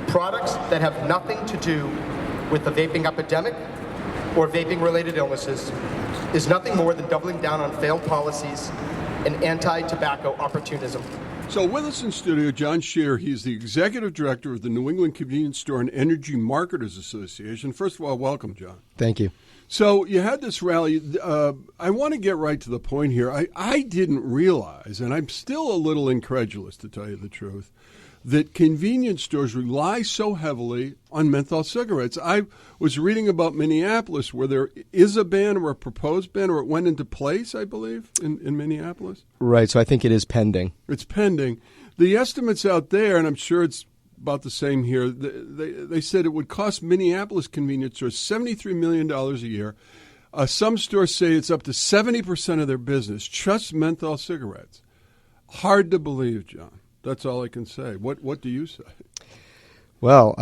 Products that have nothing to do with the vaping epidemic or vaping-related illnesses is nothing more than doubling down on failed policies and anti-tobacco opportunism. So with us in studio, John Shaer. He's the executive director of the New England Convenience Store and Energy Marketers Association. First of all, welcome, John. Thank you. So you had this rally. I want to get right to the point here. I didn't realize, and I'm still a little incredulous, to tell you the truth, that convenience stores rely so heavily on menthol cigarettes. I was reading about Minneapolis, where there is a ban or a proposed ban, or it went into place, I believe, in Minneapolis. Right, so I think it is pending. It's pending. The estimates out there, and I'm sure it's about the same here, they said it would cost Minneapolis convenience stores $73 million a year. Some stores say it's up to 70% of their business, just menthol cigarettes. Hard to believe, John. That's all I can say. What do you say? Well,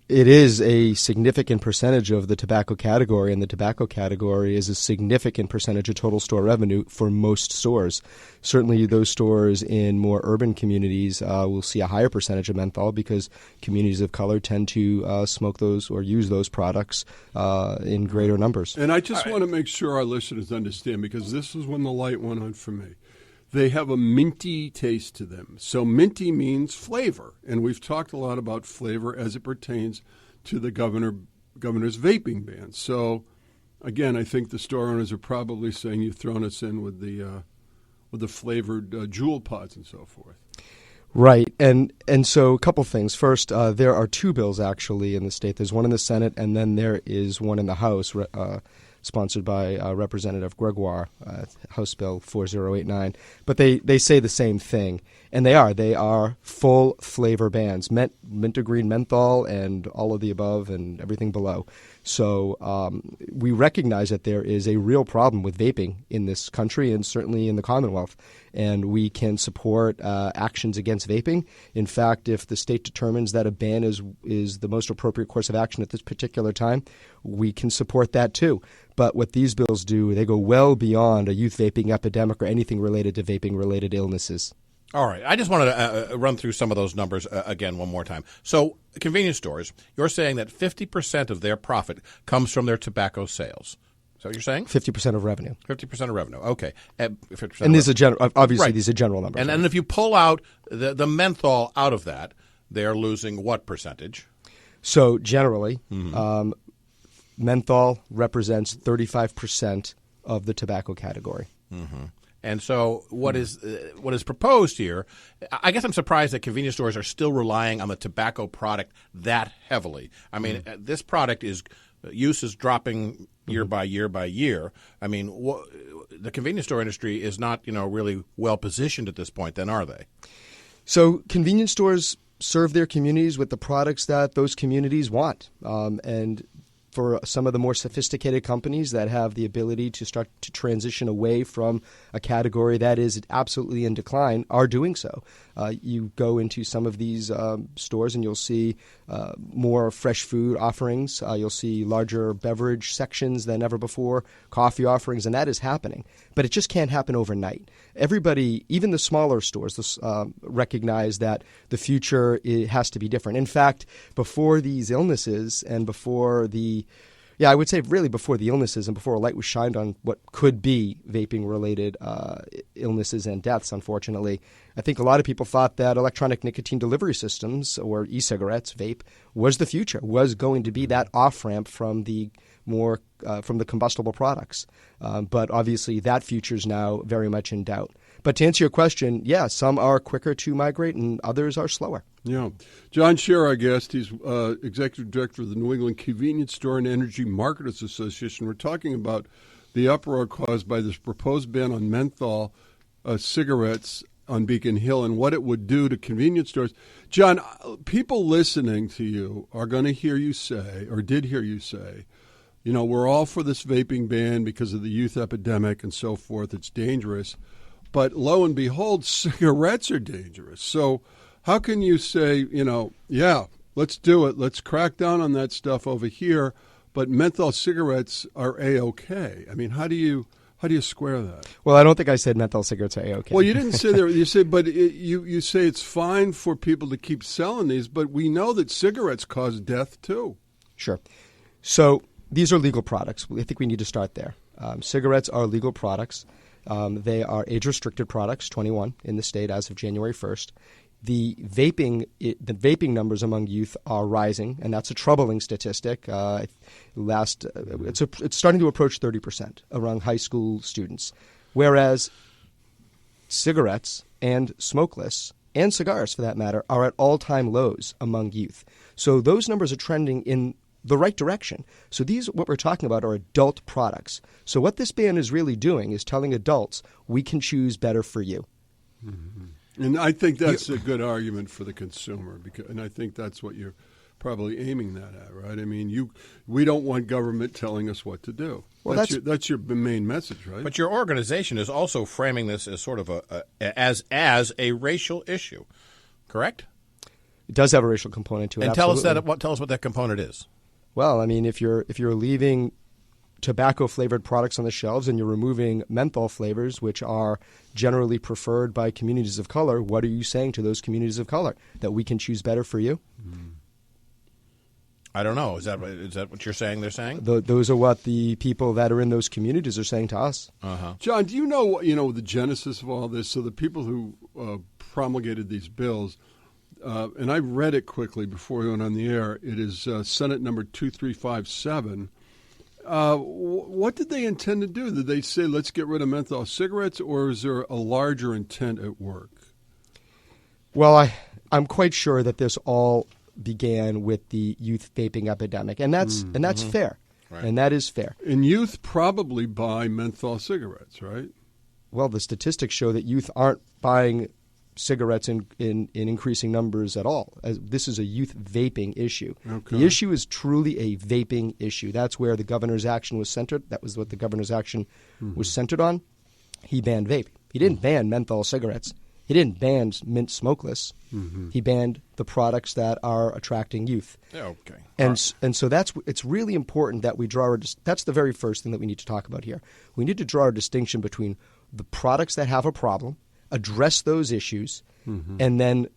it is a significant percentage of the tobacco category, and the tobacco category is a significant percentage of total store revenue for most stores. Certainly those stores in more urban communities will see a higher percentage of menthol because communities of color tend to smoke those or use those products in greater numbers. And I just want to make sure our listeners understand, because this is when the light went on for me. They have a minty taste to them. So minty means flavor, and we've talked a lot about flavor as it pertains to the governor's vaping ban. So, again, I think the store owners are probably saying you've thrown us in with the flavored jewel pods and so forth. Right, and so a couple things. First, there are two bills actually in the state. There's one in the Senate, and then there is one in the House, sponsored by Representative Gregoire, House Bill 4089. But they say the same thing, and they are full flavor bans, wintergreen menthol and all of the above and everything below. So we recognize that there is a real problem with vaping in this country and certainly in the Commonwealth, and we can support actions against vaping. In fact, if the state determines that a ban is the most appropriate course of action at this particular time, we can support that too. But what these bills do, they go well beyond a youth vaping epidemic or anything related to vaping-related illnesses. All right. I just wanted to run through some of those numbers again one more time. So convenience stores, you're saying that 50% of their profit comes from their tobacco sales. Is that what you're saying? 50% of revenue. 50% of revenue. Okay. 50% and these are obviously right. These are general numbers. And if you pull out the menthol out of that, they're losing what percentage? So generally, menthol represents 35% of the tobacco category. Mm-hmm. And so what is proposed here, I guess I'm surprised that convenience stores are still relying on the tobacco product that heavily. I mean, this product use is dropping year by year by year. I mean, the convenience store industry is not, really well positioned at this point then, are they? So convenience stores serve their communities with the products that those communities want. And for some of the more sophisticated companies that have the ability to start to transition away from a category that is absolutely in decline are doing so. You go into some of these stores and you'll see more fresh food offerings. You'll see larger beverage sections than ever before, coffee offerings, and that is happening. But it just can't happen overnight. Everybody, even the smaller stores, recognize that the future has to be different. In fact, before these illnesses and before I would say really before the illnesses and before a light was shined on what could be vaping-related illnesses and deaths, unfortunately, I think a lot of people thought that electronic nicotine delivery systems or e-cigarettes, vape, was the future, was going to be that off-ramp from the from the combustible products. But obviously that future is now very much in doubt. But to answer your question, yeah, some are quicker to migrate and others are slower. Yeah. John Shaer, our guest, he's executive director of the New England Convenience Store and Energy Marketers Association. We're talking about the uproar caused by this proposed ban on menthol cigarettes on Beacon Hill and what it would do to convenience stores. John, people listening to you are going to hear you say, or did hear you say, we're all for this vaping ban because of the youth epidemic and so forth. It's dangerous. But lo and behold, cigarettes are dangerous. So how can you say, yeah, let's do it. Let's crack down on that stuff over here. But menthol cigarettes are A-OK. I mean, how do you How do you square that? Well, I don't think I said menthol cigarettes are A-OK. Well, you didn't say there. You said, but you say it's fine for people to keep selling these, but we know that cigarettes cause death too. Sure. So these are legal products. I think we need to start there. Cigarettes are legal products. They are age-restricted products, 21 in the state as of January 1st. The vaping numbers among youth are rising, and that's a troubling statistic. It's starting to approach 30% among high school students, whereas cigarettes and smokeless and cigars, for that matter, are at all-time lows among youth. So those numbers are trending in the right direction. So what we're talking about are adult products. So what this ban is really doing is telling adults, we can choose better for you. Mm-hmm. And I think that's a good argument for the consumer, and I think that's what you're probably aiming that at, right? I mean, we don't want government telling us what to do. Well, that's your main message, right? But your organization is also framing this as sort of as a racial issue, correct? It does have a racial component to it. And tell us what that component is. Well, I mean, if you're leaving tobacco-flavored products on the shelves and you're removing menthol flavors, which are generally preferred by communities of color, what are you saying to those communities of color? That we can choose better for you? I don't know. Is that what you're saying they're saying? Those are what the people that are in those communities are saying to us. Uh-huh. John, do you know the genesis of all this? So the people who promulgated these bills, and I read it quickly before we went on the air, it is Senate number 2357. What did they intend to do? Did they say, let's get rid of menthol cigarettes, or is there a larger intent at work? Well, I'm quite sure that this all began with the youth vaping epidemic, and that's fair, right. And that is fair. And youth probably buy menthol cigarettes, right? Well, the statistics show that youth aren't buying cigarettes in increasing numbers at all. This is a youth vaping issue. Okay. The issue is truly a vaping issue. That's where the governor's action was centered. That was what the governor's action was centered on. He banned vape. He didn't ban menthol cigarettes. He didn't ban mint smokeless. He banned the products that are attracting youth. Okay. And so it's really important that we draw that's the very first thing that we need to talk about here. We need to draw a distinction between the products that have a problem, address those issues, and then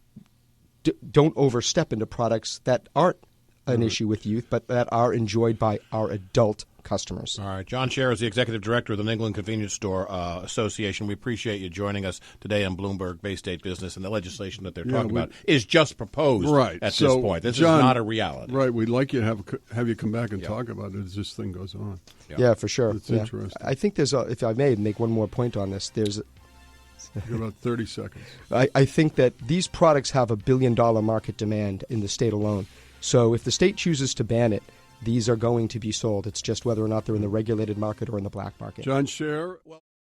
don't overstep into products that aren't an issue with youth, but that are enjoyed by our adult customers. All right. John Shaer is the executive director of the New England Convenience Store Association. We appreciate you joining us today on Bloomberg Bay State Business, and the legislation that they're talking about is just proposed at this point. This John, is not a reality. Right. We'd like you to have you come back and talk about it as this thing goes on. Yeah, for sure. It's interesting. I think if I may make one more point on this, there's about 30 seconds. I think that these products have $1 billion market demand in the state alone. So if the state chooses to ban it, these are going to be sold. It's just whether or not they're in the regulated market or in the black market. John Shaer.